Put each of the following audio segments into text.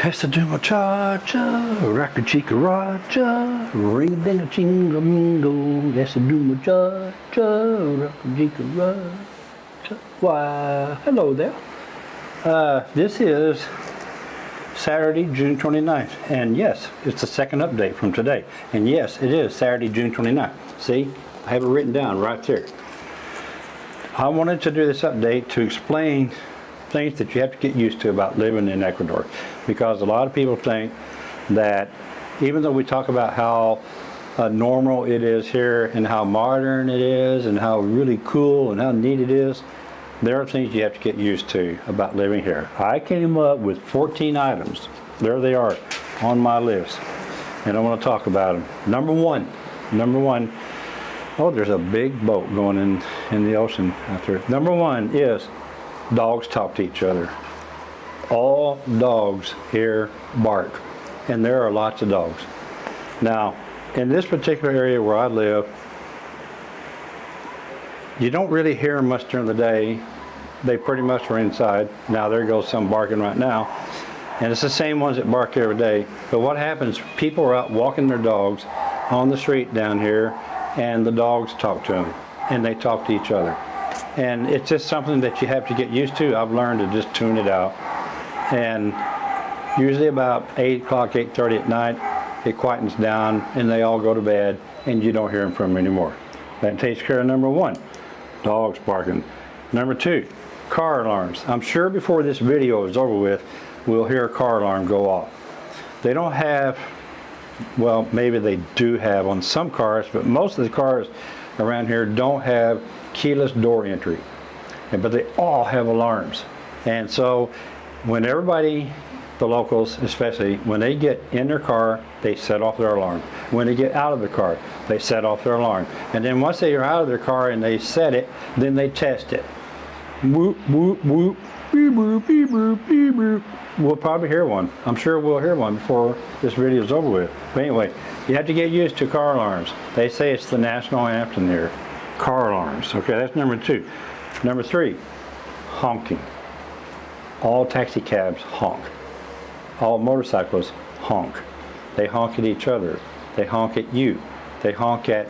Essa de uma cha-cha, raca-chica-racha, ring-ding-a-chinga-mingo, essa de uma cha-cha, raca-chica-racha. Why, hello there. This is Saturday, June 29th, and yes, it's the second update from today. And yes, it is Saturday, June 29th. See, I have it written down right there. I wanted to do this update to explain things that you have to get used to about living in Ecuador, because a lot of people think that even though we talk about how normal it is here and how modern it is and how really cool and how neat it is, there are things you have to get used to about living here. I came up with 14 items. There they are on my list, and I want to talk about them. Number one, oh, there's a big boat going in the ocean out there. Number one is dogs talk to each other. All dogs here bark, and there are lots of dogs. Now, in this particular area where I live, you don't really hear them much during the day. They pretty much are inside. Now there goes some barking right now, and it's the same ones that bark every day. But what happens, people are out walking their dogs on the street down here, and the dogs talk to them, and they talk to each other. And it's just something that you have to get used to. I've learned to just tune it out. And usually about 8 o'clock, 8:30 at night, it quietens down and they all go to bed and you don't hear them from them anymore. That takes care of number one, dogs barking. Number two, car alarms. I'm sure before this video is over with, we'll hear a car alarm go off. They don't have, well, maybe they do have on some cars, but most of the cars around here don't have keyless door entry, but they all have alarms. And so when everybody, the locals especially, when they get in their car, they set off their alarm. When they get out of the car, they set off their alarm. And then once they are out of their car and they set it, then they test it. Whoop, whoop, whoop, beep, boop, beep, boop, beep, boop. We'll probably hear one. I'm sure we'll hear one before this video is over with. But anyway, you have to get used to car alarms. They say it's the national anthem here. Car alarms. Okay, that's number two. Number three, honking. All taxi cabs honk. All motorcyclists honk. They honk at each other. They honk at you. They honk at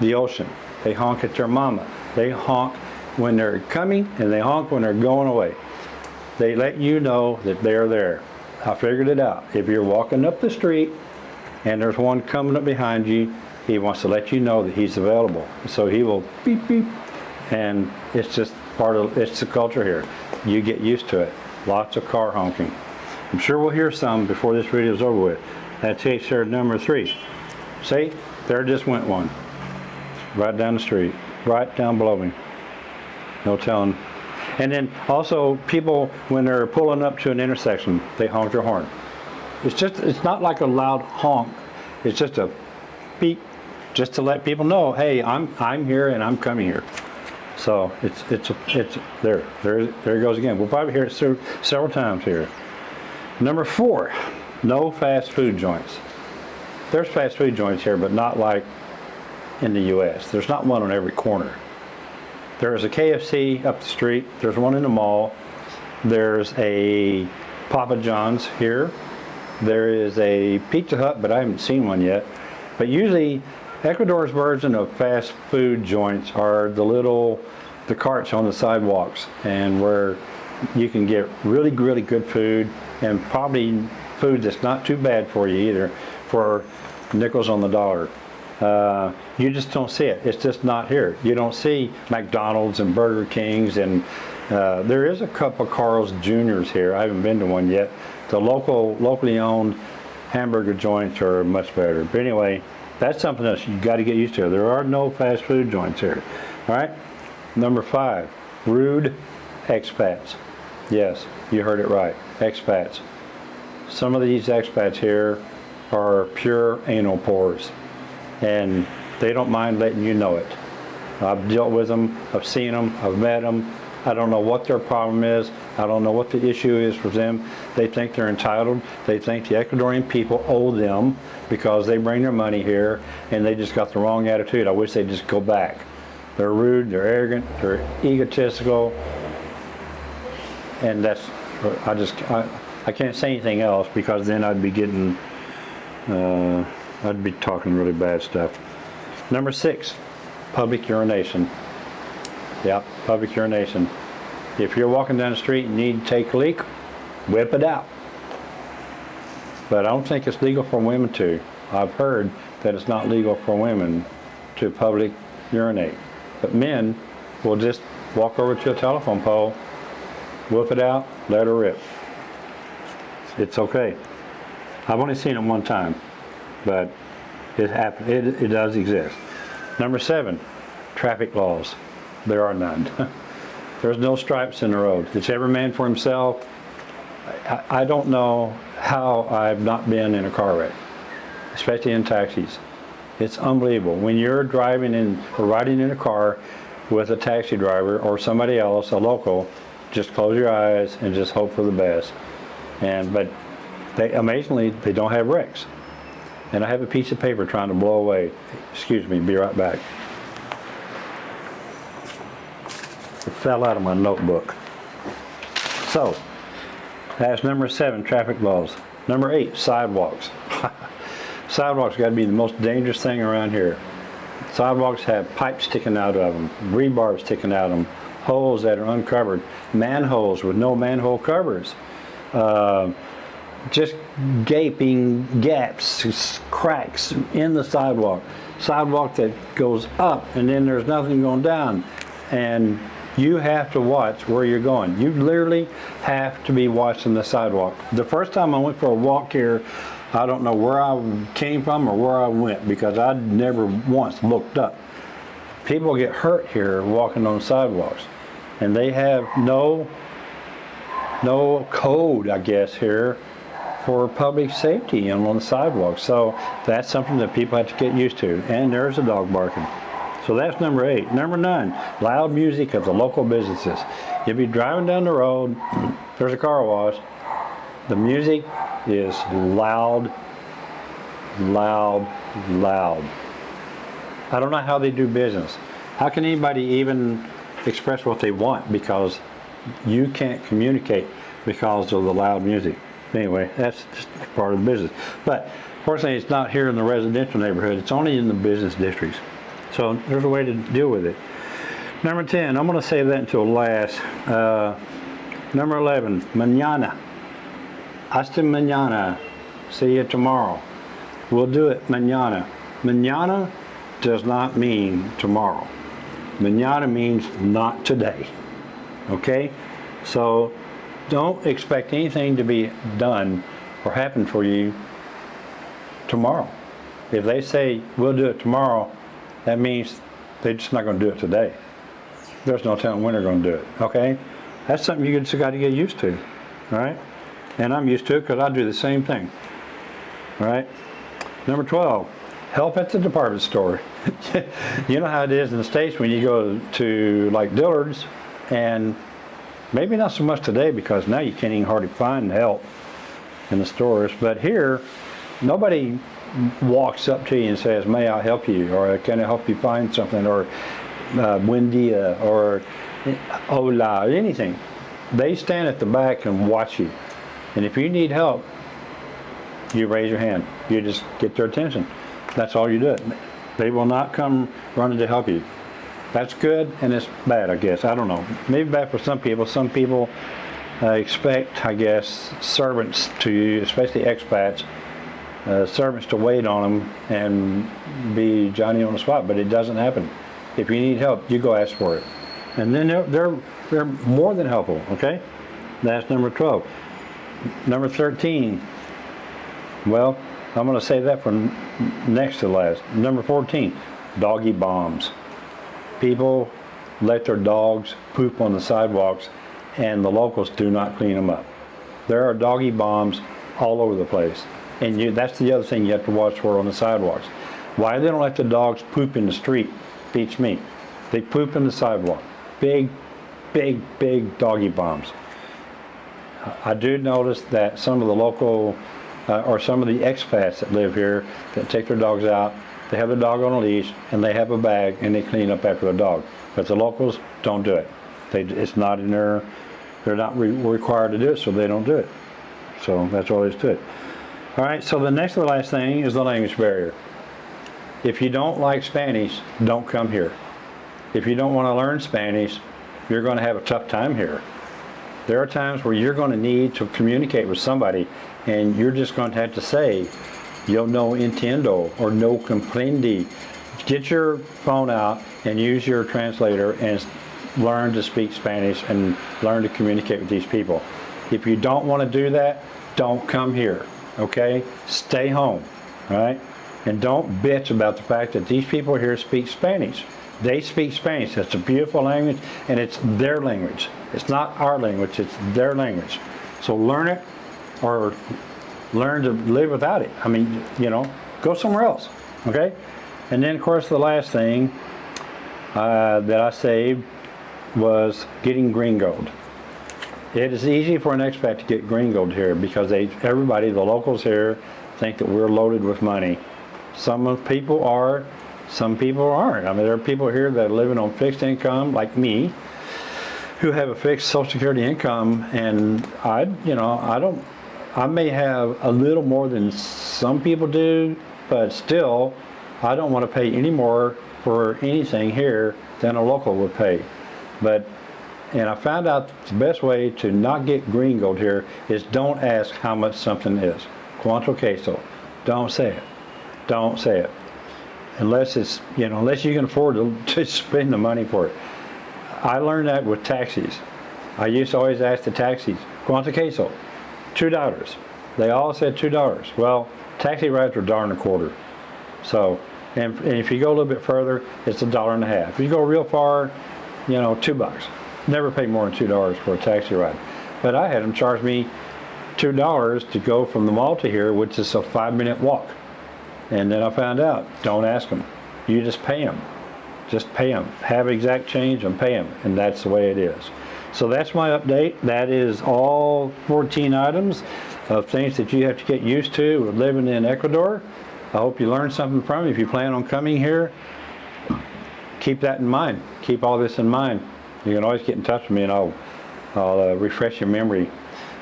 the ocean. They honk at their mama. They honk when they're coming and they honk when they're going away. They let you know that they're there. I figured it out. If you're walking up the street and there's one coming up behind you, he wants to let you know that he's available. So he will beep, beep. And it's just it's the culture here. You get used to it. Lots of car honking. I'm sure we'll hear some before this video is over with. That takes care of number three. See, there just went one. Right down the street. Right down below me. No telling. And then also people, when they're pulling up to an intersection, they honk their horn. It's not like a loud honk. It's just a beep, just to let people know, hey, I'm here and I'm coming here. So it's there it goes again. We'll probably hear it several times here. Number four, no fast food joints. There's fast food joints here, but not like in the U.S. There's not one on every corner. There's a KFC up the street. There's one in the mall. There's a Papa John's here. There is a Pizza Hut, but I haven't seen one yet. But usually, Ecuador's version of fast food joints are the carts on the sidewalks, and where you can get really, really good food, and probably food that's not too bad for you either, for nickels on the dollar. You just don't see it. It's just not here. You don't see McDonald's and Burger Kings, and there is a couple of Carl's Jr.'s here. I haven't been to one yet. The locally owned hamburger joints are much better. But anyway, that's something else you got to get used to. There are no fast food joints here. All right. Number five, rude expats. Yes, you heard it right. Expats. Some of these expats here are pure anal pores, and they don't mind letting you know it. I've dealt with them. I've seen them. I've met them. I don't know what their problem is. I don't know what the issue is for them. They think they're entitled. They think the Ecuadorian people owe them because they bring their money here, and they just got the wrong attitude. I wish they'd just go back. They're rude, they're arrogant, they're egotistical, and that's, I can't say anything else because then I'd be getting, I'd be talking really bad stuff. Number 6, public urination. Yeah, public urination. If you're walking down the street and you need to take a leak, whip it out. But I don't think it's legal for women to. I've heard that it's not legal for women to public urinate. But men will just walk over to a telephone pole, whip it out, let her rip. It's okay. I've only seen it one time, but it happens. It does exist. Number 7, traffic laws. There are none. There's no stripes in the road. It's every man for himself. I don't know how I've not been in a car wreck, especially in taxis. It's unbelievable. When you're driving in or riding in a car with a taxi driver or somebody else, a local, just close your eyes and just hope for the best. But they amazingly, they don't have wrecks. And I have a piece of paper trying to blow away. Excuse me, be right back. It fell out of my notebook. So, that's number 7, traffic laws. Number 8, sidewalks. Sidewalks got to be the most dangerous thing around here. Sidewalks have pipes sticking out of them, rebar sticking out of them, holes that are uncovered, manholes with no manhole covers, just gaping gaps, cracks in the sidewalk that goes up and then there's nothing going down. And you have to watch where you're going. You literally have to be watching the sidewalk. The first time I went for a walk here, I don't know where I came from or where I went because I never once looked up. People get hurt here walking on sidewalks, and they have no code, I guess, here for public safety and on the sidewalks. So that's something that people have to get used to. And there's a dog barking. So that's number 8. Number 9, loud music at the local businesses. You'll be driving down the road, there's a car wash, the music is loud, loud, loud. I don't know how they do business. How can anybody even express what they want because you can't communicate because of the loud music? Anyway, that's just part of the business. But fortunately, it's not here in the residential neighborhood. It's only in the business districts. So there's a way to deal with it. Number 10, I'm going to save that until last. Number 11, manana. Hasta mañana. See you tomorrow. We'll do it mañana. Mañana does not mean tomorrow. Mañana means not today. Okay? So don't expect anything to be done or happen for you tomorrow. If they say we'll do it tomorrow, that means they're just not going to do it today. There's no telling when they're going to do it. Okay? That's something you just got to get used to. All right? And I'm used to it because I do the same thing. All right? Number 12, help at the department store. You know how it is in the States when you go to like Dillard's, and maybe not so much today because now you can't even hardly find help in the stores. But here, nobody walks up to you and says, may I help you? Or can I help you find something? Or buen dia, or hola, anything. They stand at the back and watch you. And if you need help, you raise your hand. You just get their attention. That's all you do. They will not come running to help you. That's good and it's bad, I guess. I don't know. Maybe bad for some people. Some people expect, I guess, servants to, especially expats, servants to wait on them and be Johnny on the spot, but it doesn't happen. If you need help, you go ask for it. And then they're more than helpful, okay? That's number 12. Number 13, well, I'm going to say that for next to last. Number 14, doggy bombs. People let their dogs poop on the sidewalks and the locals do not clean them up. There are doggy bombs all over the place. And that's the other thing you have to watch for on the sidewalks. Why they don't let the dogs poop in the street beats me. They poop in the sidewalk. Big, big, big doggy bombs. I do notice that some of the local, or some of the expats that live here that take their dogs out, they have their dog on a leash and they have a bag and they clean up after their dog. But the locals don't do it. It's not in their, they're not required to do it, so they don't do it. So that's all there is to it. All right, so the next to the last thing is the language barrier. If you don't like Spanish, don't come here. If you don't want to learn Spanish, you're going to have a tough time here. There are times where you're going to need to communicate with somebody, and you're just going to have to say, yo no entiendo, or no comprendí. Get your phone out and use your translator and learn to speak Spanish and learn to communicate with these people. If you don't want to do that, don't come here, okay? Stay home, all right? And don't bitch about the fact that these people here speak Spanish. They speak Spanish. It's a beautiful language, and it's their language. It's not our language, it's their language. So learn it, or learn to live without it. I mean, you know, go somewhere else, okay? And then, of course, the last thing that I saved was getting Gringo'd. It is easy for an expat to get Gringo'd here because everybody, the locals here, think that we're loaded with money. Some people are, some people aren't. I mean, there are people here that are living on fixed income, like me, who have a fixed Social Security income, and I may have a little more than some people do, but still, I don't want to pay any more for anything here than a local would pay. And I found out the best way to not get Gringo'd here is don't ask how much something is. Quanto queso. Don't say it. Don't say it. Unless it's, you know, unless you can afford to spend the money for it. I learned that with taxis. I used to always ask the taxis, quanto queso? $2. They all said $2. Well, taxi rides are $1.25. So, and if you go a little bit further, it's $1.50. If you go real far, you know, $2. Never pay more than $2 for a taxi ride. But I had them charge me $2 to go from the mall to here, which is a 5-minute walk. And then I found out, don't ask them. You just pay them. Just pay them. Have exact change and pay them. And that's the way it is. So that's my update. That is all 14 items of things that you have to get used to with living in Ecuador. I hope you learned something from it. If you plan on coming here, keep that in mind. Keep all this in mind. You can always get in touch with me and I'll refresh your memory.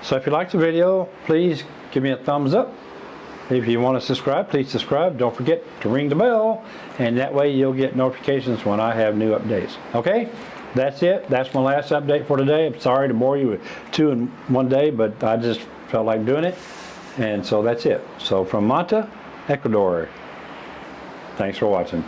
So if you like the video, please give me a thumbs up. If you want to subscribe, please subscribe. Don't forget to ring the bell, and that way you'll get notifications when I have new updates. Okay? That's it. That's my last update for today. I'm sorry to bore you with 2 in one day, but I just felt like doing it. And so that's it. So from Manta, Ecuador. Thanks for watching.